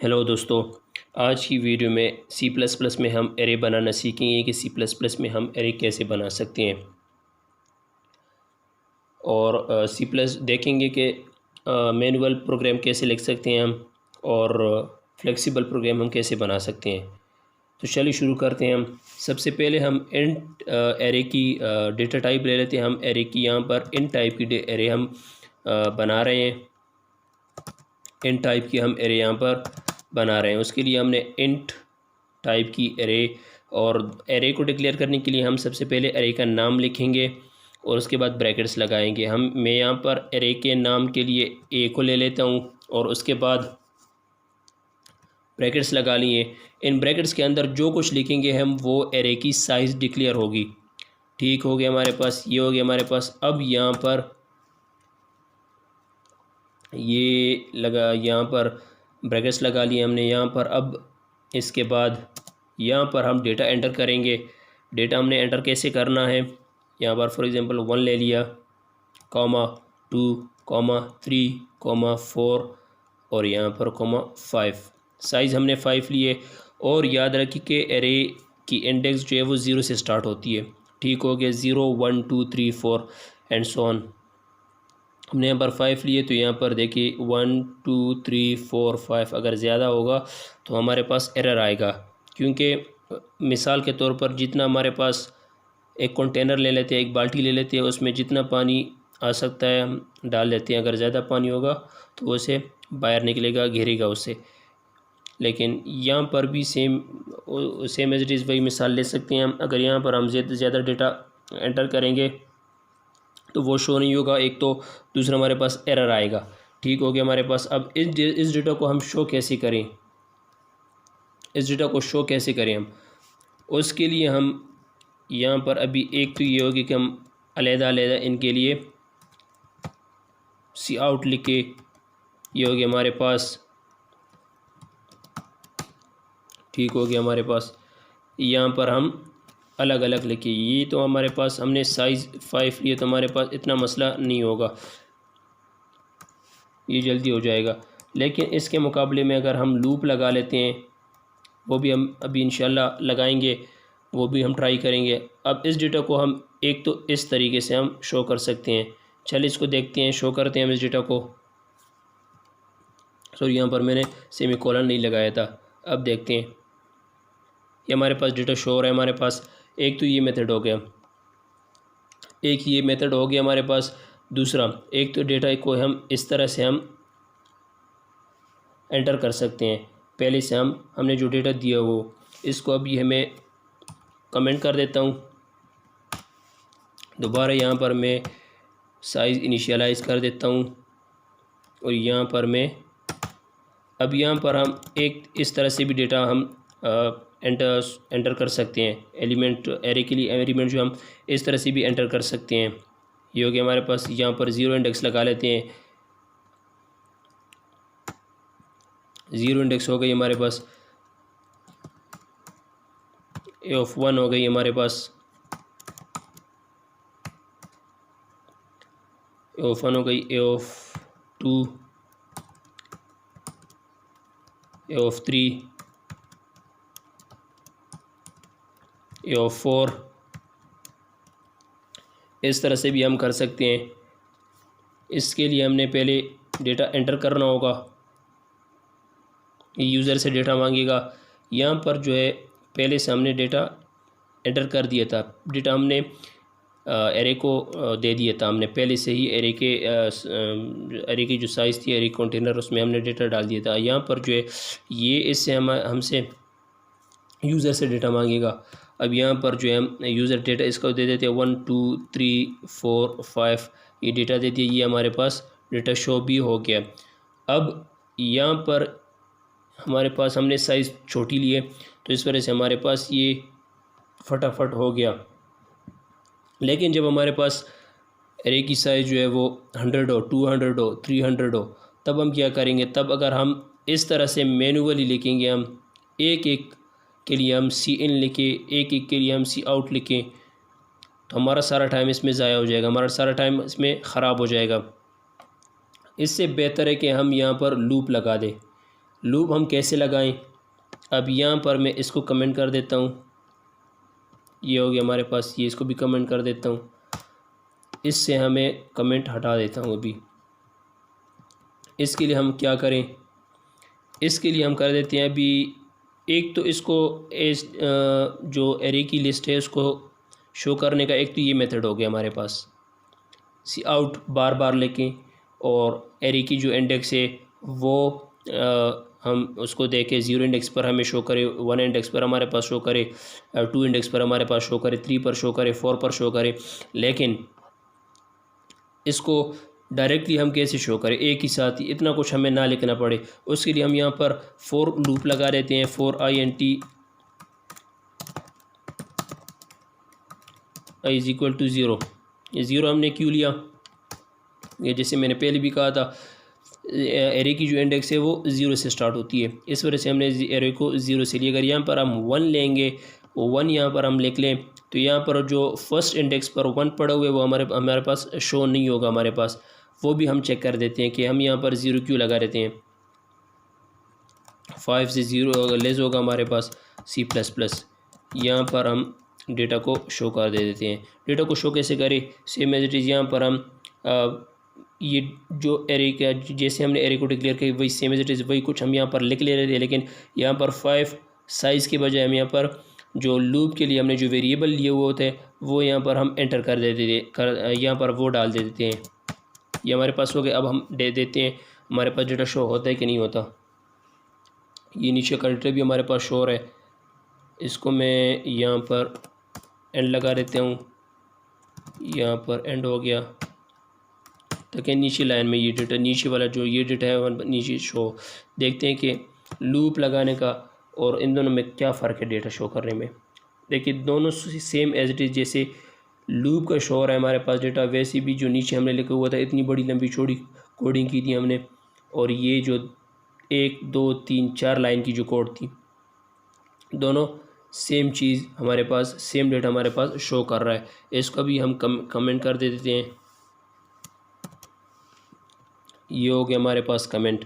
Hello दोस्तों। आज की वीडियो में सी प्लस प्लस में हम एरे बनाना सीखेंगे कि सी प्लस प्लस में हम एरे कैसे बना सकते हैं और सी प्लस देखेंगे कि मैनुअल प्रोग्राम कैसे लिख सकते हैं हम और फ्लेक्सिबल प्रोग्राम हम कैसे बना सकते हैं। तो चलिए शुरू करते हैं। हम सबसे पहले हम इंट एरे की डेटा टाइप ले लेते हैं। हम एरे की यहाँ पर इंट टाइप की एरे हम बना रहे हैं। इंट टाइप की हम एरे यहाँ पर बना रहे हैं। उसके लिए हमने इंट टाइप की एरे और एरे को डिक्लेयर करने के लिए हम सबसे पहले एरे का नाम लिखेंगे और उसके बाद ब्रैकेट्स लगाएंगे। मैं यहाँ पर एरे के नाम के लिए ए को ले लेता हूँ और उसके बाद ब्रैकेट्स लगा लिए। इन ब्रैकेट्स के अंदर जो कुछ लिखेंगे हम वो एरे की साइज़ डिक्लेयर होगी। ठीक हो गया हमारे पास, ये हो गया हमारे पास। अब यहाँ पर ये लगा, यहाँ पर ब्रैकेट्स लगा लिए हमने यहाँ पर। अब इसके बाद यहाँ पर हम डेटा एंटर करेंगे। डेटा हमने एंटर कैसे करना है, यहाँ पर फॉर एग्जांपल 1 ले लिया, कॉमा 2, कॉमा 3, कॉमा 4 और यहाँ पर कॉमा 5। साइज़ हमने 5 लिए और याद रखिए कि एरे की इंडेक्स जो है वो 0 से स्टार्ट होती है। ठीक हो गया, 0 1 2 3 4 एंड सो ऑन। हमने यहाँ पर 5 लिए तो यहाँ पर देखिए 1 2 3 4 5 अगर ज़्यादा होगा तो हमारे पास एरर आएगा, क्योंकि मिसाल के तौर पर जितना हमारे पास एक कंटेनर ले लेते हैं, एक बाल्टी ले लेते हैं, उसमें जितना पानी आ सकता है हम डाल लेते हैं। अगर ज़्यादा पानी होगा तो वो से बाहर निकलेगा, घेरेगा उससे। लेकिन यहाँ पर भी सेम एज इट इज़ वही मिसाल ले सकते हैं हम। अगर यहाँ पर हम ज़्यादा डेटा एंटर करेंगे तो वो शो नहीं होगा एक तो, दूसरा हमारे पास एरर आएगा। ठीक हो गया हमारे पास। अब इस डेटा को हम शो कैसे करें, इस डेटा को शो कैसे करें हम, उसके लिए हम यहाँ पर अभी एक तो ये होगी कि हम अलग-अलग इनके लिए सी आउट लिख के, ये हो गया हमारे पास। ठीक हो गया हमारे पास। यहाँ पर हम अलग अलग लिखे। ये तो हमारे पास हमने साइज़ 5 लिए तो हमारे पास इतना मसला नहीं होगा, ये जल्दी हो जाएगा। लेकिन इसके मुकाबले में अगर हम लूप लगा लेते हैं, वो भी हम अभी इंशाल्लाह लगाएंगे, वो भी हम ट्राई करेंगे। अब इस डेटा को हम एक तो इस तरीके से हम शो कर सकते हैं। चलिए इसको देखते हैं, शो करते हैं हम इस डेटा को। सॉरी, यहाँ पर मैंने सेमीकोलन नहीं लगाया था। अब देखते हैं, ये हमारे पास डेटा शो हो रहा है हमारे पास। एक तो ये मेथड हो गया, एक ये मेथड हो गया हमारे पास। दूसरा, एक तो डेटा को हम इस तरह से हम एंटर कर सकते हैं। पहले से हमने जो डेटा दिया वो, इसको अभी हमें कमेंट कर देता हूँ। दोबारा यहाँ पर मैं साइज़ इनिशियलाइज़ कर देता हूँ और यहाँ पर मैं अब यहाँ पर हम एक इस तरह से भी डेटा हम एंटर कर सकते हैं। एलिमेंट एरे के लिए एलिमेंट जो हम इस तरह से भी एंटर कर सकते हैं। ये हो गया हमारे पास। यहाँ पर 0 इंडेक्स लगा लेते हैं। 0 इंडेक्स हो गई हमारे पास। ए ऑफ 1 हो गई हमारे पास। ए ऑफ 1 हो गई। A of 2, A of 3, A of 4। इस तरह से भी हम कर सकते हैं। इसके लिए हमने पहले डेटा एंटर करना होगा। यूज़र से डेटा मांगेगा। यहाँ पर जो है पहले से हमने डेटा एंटर कर दिया था। डेटा हमने एरे को दे दिया था हमने पहले से ही। एरे की जो साइज़ थी एरे कंटेनर, उसमें हमने डेटा डाल दिया था। यहाँ पर जो है ये इससे हमसे यूज़र से डेटा मांगेगा। अब यहाँ पर जो है हम यूज़र डेटा इसको दे देते हैं 1 2 3 4 5, ये डेटा दे दिया। ये हमारे पास डेटा शो भी हो गया। अब यहाँ पर हमारे पास हमने साइज़ छोटी ली है तो इस वजह से हमारे पास ये फटाफट हो गया। लेकिन जब हमारे पास एरे की साइज़ जो है वो 100 हो, 200 हो, 300 हो, तब हम क्या करेंगे। तब अगर हम इस तरह से मैनुअली लिखेंगे, हम एक एक के लिए हम सी इन लिखें, एक एक के लिए हम सी आउट लिखें, तो हमारा सारा टाइम इसमें ज़ाया हो जाएगा, हमारा सारा टाइम इसमें ख़राब हो जाएगा। इससे बेहतर है कि हम यहाँ पर लूप लगा दें। लूप हम कैसे लगाएं? अब यहाँ पर मैं इसको कमेंट कर देता हूँ, ये हो गया हमारे पास, ये इसको भी कमेंट कर देता हूँ, इससे हमें कमेंट हटा देता हूँ अभी। इसके लिए हम क्या करें? इसके लिए हम कर देते हैं अभी, एक तो इसको जो एरे की लिस्ट है उसको शो करने का एक तो ये मेथड हो गया हमारे पास, सी आउट बार बार लेके, और एरे की जो इंडेक्स है वो हम उसको देखें, 0 इंडेक्स पर हमें शो करे, 1 इंडेक्स पर हमारे पास शो करे, 2 इंडेक्स पर हमारे पास शो करे, 3 पर शो करे, 4 पर शो करे। लेकिन इसको डायरेक्टली हम कैसे शो करें? एक ही साथ ही इतना कुछ हमें ना लिखना पड़े, उसके लिए हम यहाँ पर फॉर लूप लगा देते हैं, for int i is equal to 0। ये 0 हमने क्यों लिया? ये जैसे मैंने पहले भी कहा था, एरे की जो इंडेक्स है वो 0 से स्टार्ट होती है, इस वजह से हमने एरे को 0 से लिया। अगर यहाँ पर हम 1 लेंगे, 1 यहाँ पर हम लिख लें, तो यहाँ पर जो फर्स्ट इंडेक्स पर 1 पड़ा हुआ है वो हमारे पास शो नहीं होगा हमारे पास। वो भी हम चेक कर देते हैं कि हम यहाँ पर 0 क्यों लगा देते हैं। 5 से 0 लेस होगा हमारे पास C++। यहाँ पर हम डेटा को शो कर दे देते हैं। डेटा को शो कैसे करें? सेम एज इट इज़, यहाँ पर हम ये जो एरे का जैसे हमने एरे को डिक्लेयर किया वही सेम एज इट इज़ वही कुछ हम यहाँ पर लिख ले रहे थे, लेकिन यहाँ पर 5 साइज़ के बजाय हम यहाँ पर जो लूप के लिए हमने जो वेरिएबल लिए हुए होते हैं वो यहाँ पर हम एंटर कर देते थे, यहाँ पर वो डाल देते हैं। ये हमारे पास हो गया। अब हम दे देते हैं हमारे पास डेटा शो होता है कि नहीं होता। ये नीचे कैरेक्टर भी हमारे पास शो हो रहा है, इसको मैं यहाँ पर एंड लगा देता हूँ, यहाँ पर एंड हो गया, ताकि नीचे लाइन में ये डेटा, नीचे वाला जो ये डेटा है वहाँ नीचे शो। देखते हैं कि लूप लगाने का और इन दोनों में क्या फ़र्क है डेटा शो करने में। देखिए दोनों सेम एज इट इज़, जैसे लूप का शो हो रहा है हमारे पास डेटा, वैसे भी जो नीचे हमने लिखा हुआ था इतनी बड़ी लंबी चौड़ी कोडिंग की थी हमने, और ये जो 1 2 3 4 लाइन की जो कोड थी, दोनों सेम चीज़ हमारे पास, सेम डेटा हमारे पास शो कर रहा है। इसका भी हम कमेंट कर देते हैं। ये हो गया हमारे पास कमेंट।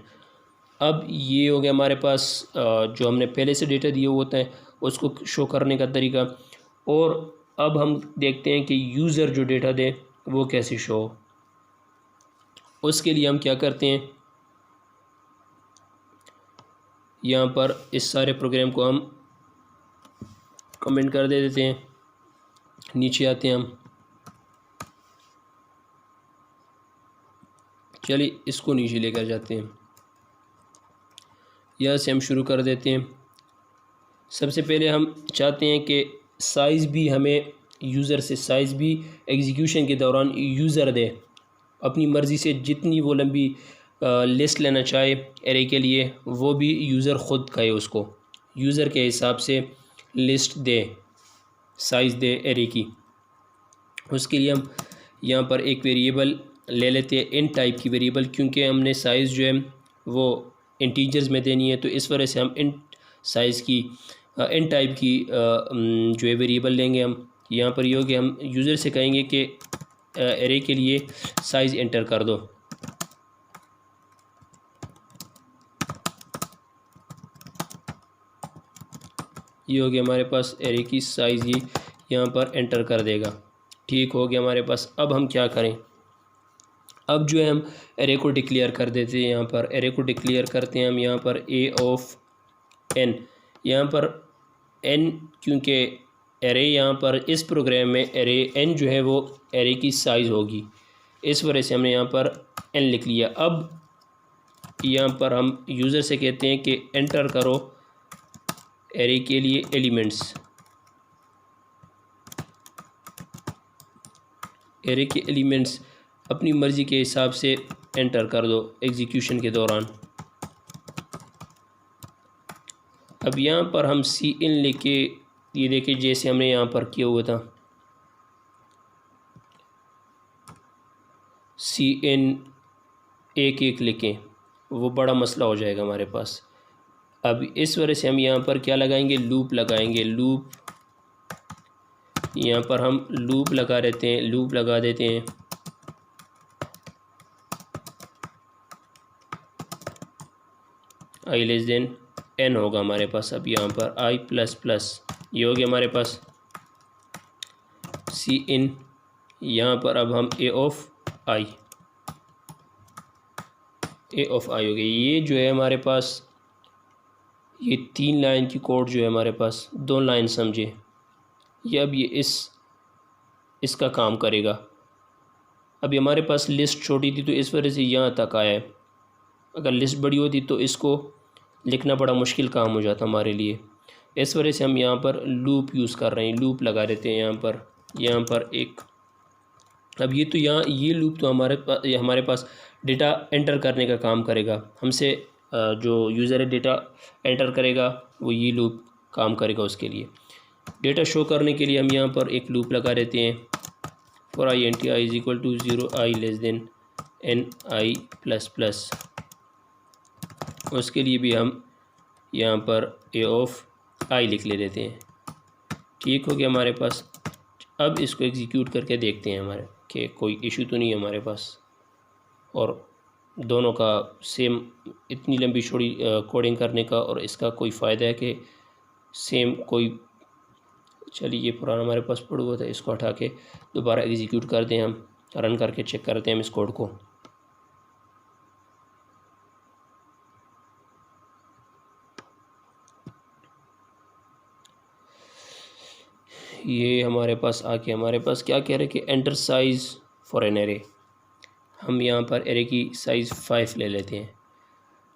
अब ये हो गया हमारे पास जो हमने पहले से डेटा दिए होता है उसको शो करने का तरीका। और अब हम देखते हैं कि यूज़र जो डेटा दे वो कैसे शो हो। उसके लिए हम क्या करते हैं, यहाँ पर इस सारे प्रोग्राम को हम कमेंट कर देते हैं। नीचे आते हैं हम, चलिए इसको नीचे लेकर जाते हैं, यहाँ से हम शुरू कर देते हैं। सबसे पहले हम चाहते हैं कि साइज़ भी हमें यूज़र से, साइज़ भी एग्जीक्यूशन के दौरान यूज़र दे, अपनी मर्ज़ी से जितनी वो लंबी लिस्ट लेना चाहे एरे के लिए वो भी यूज़र ख़ुद कहे, उसको यूज़र के हिसाब से लिस्ट दे, साइज़ दे एरे की। उसके लिए हम यहाँ पर एक वेरिएबल ले लेते हैं, इन टाइप की वेरिएबल, क्योंकि हमने साइज़ जो है वो इंटीजर्स में देनी है, तो इस वजह से हम इन साइज़ की इन टाइप की जो है वेरिएबल लेंगे हम। यहाँ पर ये हो गया, हम यूज़र से कहेंगे कि एरे के लिए साइज़ एंटर कर दो। ये हो गया हमारे पास एरे की साइज़, ये यहाँ पर एंटर कर देगा। ठीक हो गया हमारे पास। अब हम क्या करें, अब जो है हम एरे को डिक्लेयर कर देते हैं। यहाँ पर एरे को डिक्लेयर करते हैं हम, यहाँ पर a ऑफ n, यहाँ पर n, क्योंकि एरे यहाँ पर इस प्रोग्राम में एरे n जो है वो एरे की साइज़ होगी, इस वजह से हमने यहाँ पर n लिख लिया। अब यहाँ पर हम यूज़र से कहते हैं कि एंटर करो एरे के लिए एलिमेंट्स, एरे के एलिमेंट्स अपनी मर्ज़ी के हिसाब से एंटर कर दो एग्जीक्यूशन के दौरान। अब यहाँ पर हम cin लिख के, ये देखिए जैसे हमने यहाँ पर किया हुआ था, cin एक एक लिखें, वो बड़ा मसला हो जाएगा हमारे पास। अब इस वजह से हम यहाँ पर क्या लगाएंगे, लूप लगाएंगे। लूप, यहाँ पर हम लूप लगा देते हैं, लूप लगा देते हैं। आई लेस देन एन होगा हमारे पास। अब यहाँ पर आई प्लस प्लस ये हो गया हमारे पास सी इन। यहाँ पर अब हम ए ऑफ आई हो गई। ये जो है हमारे पास ये 3 लाइन की कोड जो है हमारे पास 2 लाइन समझे, ये अब ये इसका काम करेगा। अभी हमारे पास लिस्ट छोटी थी तो इस वजह से यहाँ तक आया है। अगर लिस्ट बड़ी होती तो इसको लिखना बड़ा मुश्किल काम हो जाता हमारे लिए। इस वजह से हम यहाँ पर लूप यूज़ कर रहे हैं, लूप लगा देते हैं यहाँ पर एक। अब ये तो यहाँ ये लूप तो हमारे पास डेटा एंटर करने का काम करेगा। हमसे जो यूज़र है डेटा एंटर करेगा वो ये लूप काम करेगा उसके लिए। डेटा शो करने के लिए हम यहाँ पर एक लूप लगा देते हैं for I N T I is equal to 0 I less than N I plus plus. उसके लिए भी हम यहाँ पर ए ऑफ आई लिख ले देते हैं। ठीक हो गया हमारे पास। अब इसको एग्जीक्यूट करके देखते हैं हमारे कि कोई इशू तो नहीं है हमारे पास। और दोनों का सेम इतनी लंबी छोड़ी कोडिंग करने का और इसका कोई फ़ायदा है कि सेम कोई। चलिए ये पुराना हमारे पास पड़ा हुआ था, इसको हटा के दोबारा एग्जीक्यूट कर दें, हम रन करके चेक करते हैं हम इस कोड को। ये हमारे पास आके हमारे पास क्या कह रहे हैं कि enter size for an array. हम यहाँ पर एरे की साइज़ 5 ले लेते हैं।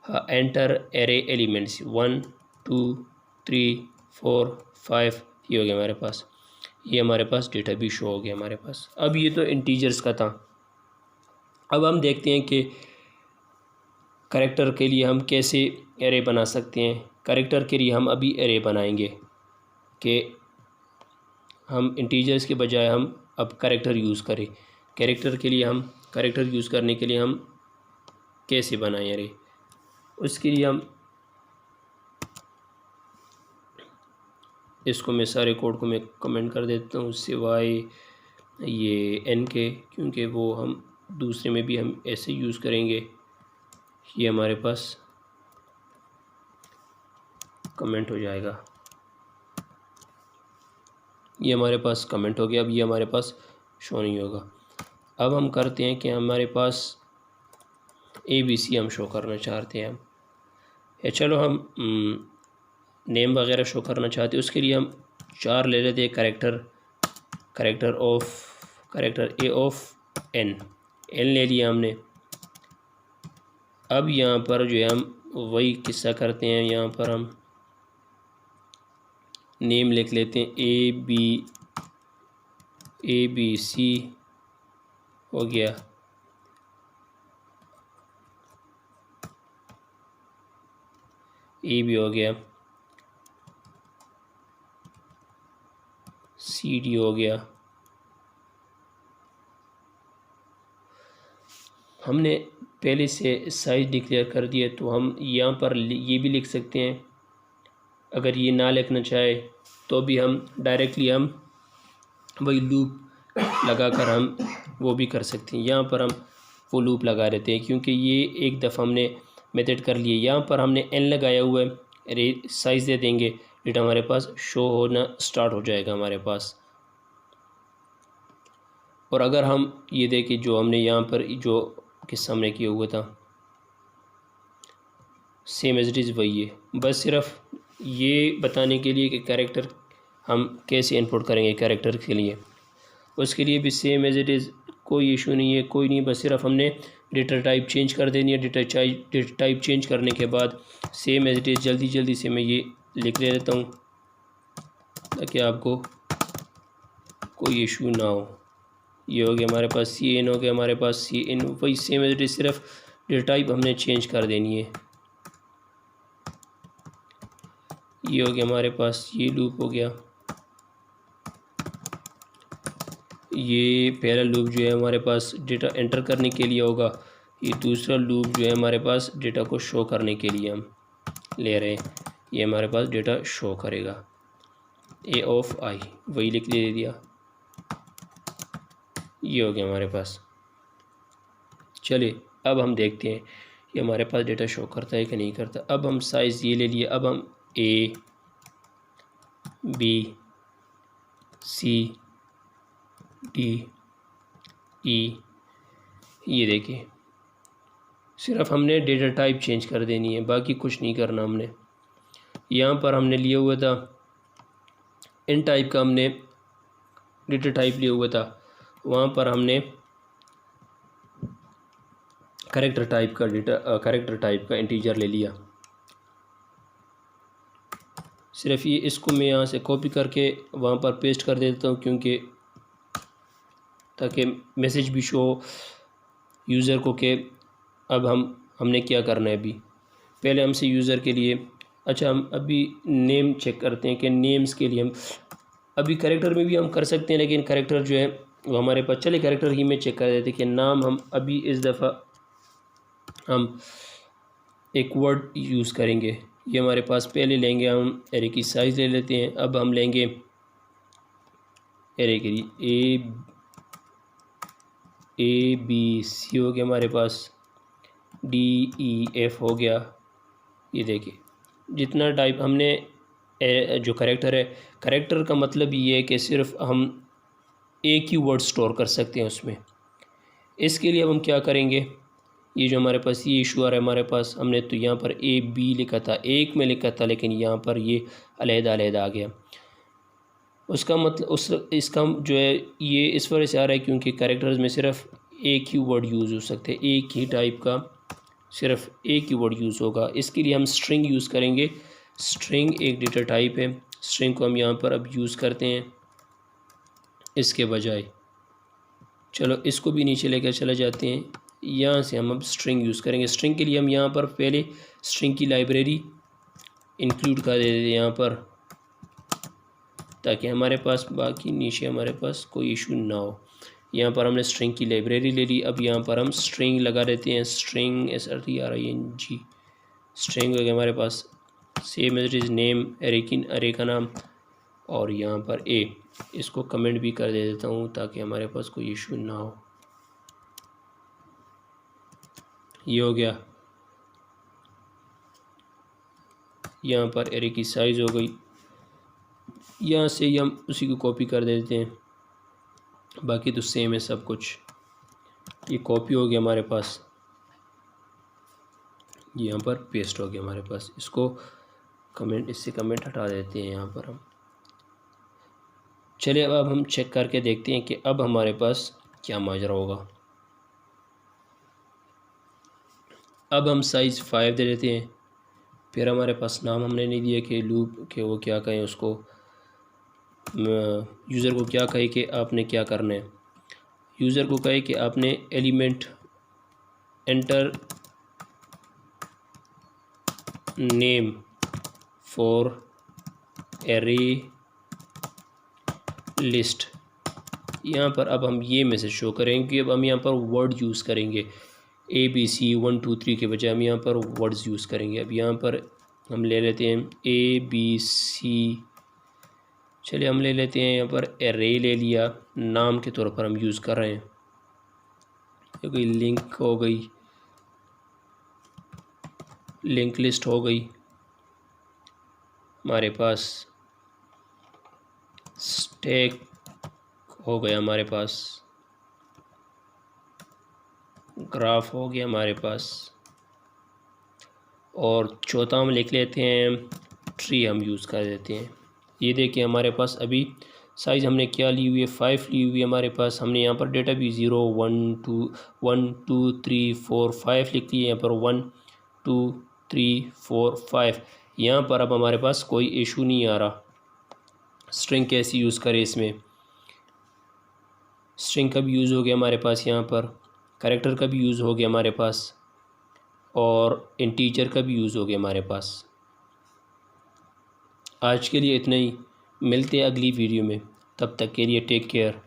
हाँ, एंटर एरे एलिमेंट्स 1 2 3 4 5 ये हो गया हमारे पास। ये हमारे पास डेटा भी शो हो गया हमारे पास। अब ये तो इंटीजर्स का था। अब हम देखते हैं कि कैरेक्टर के लिए हम कैसे एरे बना सकते हैं। कैरेक्टर के लिए हम अभी एरे बनाएंगे कि हम इंटीजर्स के बजाय हम अब कैरेक्टर यूज़ करें। कैरेक्टर के लिए हम कैरेक्टर यूज़ करने के लिए हम कैसे बनाएं एरे, उसके लिए हम इसको मैं सारे कोड को मैं कमेंट कर देता हूँ सिवाय ये एन के, क्योंकि वो हम दूसरे में भी हम ऐसे यूज़ करेंगे। ये हमारे पास कमेंट हो जाएगा, ये हमारे पास कमेंट हो गया। अब ये हमारे पास शो नहीं होगा। अब हम करते हैं कि हमारे पास ABC हम शो करना चाहते हैं। हम चलो हम नेम वगैरह शो करना चाहते हैं, उसके लिए हम 4 ले लेते हैं कैरेक्टर ए ऑफ एन ले लिया हमने। अब यहाँ पर जो है हम वही किस्सा करते हैं, यहाँ पर हम नेम लिख लेते हैं ABC हो गया। ए भी हो गया, CD हो गया। हमने पहले से साइज डिक्लेयर कर दिया तो हम यहाँ पर ये भी लिख सकते हैं। अगर ये ना लिखना चाहे तो भी हम डायरेक्टली हम वही लूप लगाकर हम वो भी कर सकते हैं। यहाँ पर हम वो लूप लगा देते हैं क्योंकि ये एक दफ़ा हमने मेथड कर लिए। यहाँ पर हमने n लगाया हुआ है, अरे साइज़ दे देंगे, डेटा हमारे पास शो होना स्टार्ट हो जाएगा हमारे पास। और अगर हम ये देखें जो हमने यहाँ पर जो किस्सा हमने किया हुआ था सेम एज इट इज़ वही है, बस सिर्फ ये बताने के लिए कि कैरेक्टर हम कैसे इनपुट करेंगे कैरेक्टर के लिए, उसके लिए भी सेम एज इट इज़, कोई इशू नहीं है, कोई नहीं। बस सिर्फ हमने डेटा टाइप चेंज कर देनी है। डेटा टाइप चेंज करने के बाद सेम एज इट इज़ जल्दी से मैं ये लिख ले लेता हूँ ताकि आपको कोई इशू ना हो। ये हो गया हमारे पास CN हो गया हमारे पास CN, वही सेम एज इट इज़, सिर्फ डेटा टाइप हमने चेंज कर देनी है। ये हो गया हमारे पास, ये लूप हो गया। ये पहला लूप जो है हमारे पास डेटा एंटर करने के लिए होगा, ये दूसरा लूप जो है हमारे पास डेटा को शो करने के लिए हम ले रहे हैं। ये हमारे पास डेटा शो करेगा A ऑफ I, वही लिख दे दिया। ये हो गया हमारे पास। चलिए अब हम देखते हैं ये हमारे पास डेटा शो करता है कि नहीं करता। अब हम साइज़ ये ले लिए, अब हम A B C D E, ये देखिए सिर्फ हमने डेटा टाइप चेंज कर देनी है, बाकी कुछ नहीं करना हमने। यहाँ पर हमने लिया हुआ था इन टाइप का, हमने डेटा टाइप लिया हुआ था, वहाँ पर हमने कैरेक्टर टाइप का इंटीजर ले लिया। सिर्फ ये इसको मैं यहाँ से कॉपी करके वहाँ पर पेस्ट कर देता हूँ, क्योंकि ताकि मैसेज भी शो यूज़र को कि अब हमने क्या करना है। अभी पहले हमसे यूज़र के लिए, अच्छा हम अभी नेम चेक करते हैं कि नेम्स के लिए हम अभी कैरेक्टर में भी हम कर सकते हैं, लेकिन कैरेक्टर जो है वो हमारे पास, चले कैरेक्टर ही में चेक कर देते हैं कि नाम हम अभी इस दफ़ा हम एक वर्ड यूज़ करेंगे। ये हमारे पास पहले लेंगे हम एरे की साइज़ ले लेते हैं। अब हम लेंगे एरे के लिए A B C हो गया हमारे पास, D E F हो गया। ये देखिए जितना टाइप हमने जो कैरेक्टर है, कैरेक्टर का मतलब ये है कि सिर्फ हम एक ही वर्ड स्टोर कर सकते हैं उसमें। इसके लिए अब हम क्या करेंगे, ये जो हमारे पास ये इशू आ रहा है हमारे पास, हमने तो यहाँ पर A B लिखा था, एक में लिखा था, लेकिन यहाँ पर ये अलहदा आ गया। उसका मतलब इसका जो है ये इस वजह से आ रहा है क्योंकि कैरेक्टर्स में सिर्फ एक ही वर्ड यूज़ हो सकते हैं, एक ही टाइप का सिर्फ एक ही वर्ड यूज़ होगा। इसके लिए हम स्ट्रिंग यूज़ करेंगे। स्ट्रिंग एक डेटा टाइप है, स्ट्रिंग को हम यहाँ पर अब यूज़ करते हैं इसके बजाय। चलो इसको भी नीचे लेकर चले जाते हैं, यहाँ से हम अब स्ट्रिंग यूज़ करेंगे। स्ट्रिंग के लिए हम यहाँ पर पहले स्ट्रिंग की लाइब्रेरी इंक्लूड कर देते हैं यहाँ पर, ताकि हमारे पास बाकी नीचे हमारे पास कोई इशू ना हो। यहाँ पर हमने स्ट्रिंग की लाइब्रेरी ले ली। अब यहाँ पर हम स्ट्रिंग लगा देते हैं, स्ट्रिंग STRING स्ट्रिंग हो गया हमारे पास, same as it is name array का नाम, और यहाँ पर A। इसको कमेंट भी कर दे देता हूँ ताकि हमारे पास कोई इशू ना हो। ये हो गया, यहाँ पर एरे की साइज़ हो गई। यहाँ से ही हम उसी को कॉपी कर देते हैं, बाकी तो सेम है सब कुछ। ये कॉपी हो गया हमारे पास, यहाँ पर पेस्ट हो गया हमारे पास। इसको इससे कमेंट हटा देते हैं यहाँ पर हम। चलिए अब हम चेक करके देखते हैं कि अब हमारे पास क्या माजरा होगा। अब हम साइज़ 5 दे देते हैं। फिर हमारे पास नाम हमने नहीं दिया कि लूप के वो क्या कहें, उसको यूज़र को क्या कहे कि आपने क्या करना है। यूज़र को कहे कि आपने element enter name for array list. यहाँ पर अब हम ये मैसेज शो करेंगे कि अब हम यहाँ पर वर्ड यूज़ करेंगे, ABC 1 2 3 के बजाय हम यहाँ पर वर्ड्स यूज़ करेंगे। अब यहाँ पर हम ले लेते हैं ABC, चलिए हम ले लेते हैं यहाँ पर एरे ले लिया, नाम के तौर पर हम यूज़ कर रहे हैं। ये कोई लिंक हो गई, लिंक लिस्ट हो गई हमारे पास, स्टैक हो गया हमारे पास, ग्राफ हो गया हमारे पास, और चौथा हम लिख लेते हैं ट्री, हम यूज़ कर देते हैं। ये देखिए हमारे पास अभी साइज़ हमने क्या ली हुई है, 5 ली हुई है हमारे पास। हमने यहाँ पर डेटा भी 0 1 2 3 4 5 लिख ली है, यहाँ पर 1 2 3 4 5। यहाँ पर अब हमारे पास कोई इशू नहीं आ रहा। स्ट्रिंग कैसे यूज़ करें, इसमें स्ट्रिंग का भी यूज़ हो गया हमारे पास, यहाँ पर कैरेक्टर का भी यूज़ हो गया हमारे पास, और इंटीजर का भी यूज़ हो गया हमारे पास। आज के लिए इतना ही, मिलते हैं अगली वीडियो में, तब तक के लिए टेक केयर।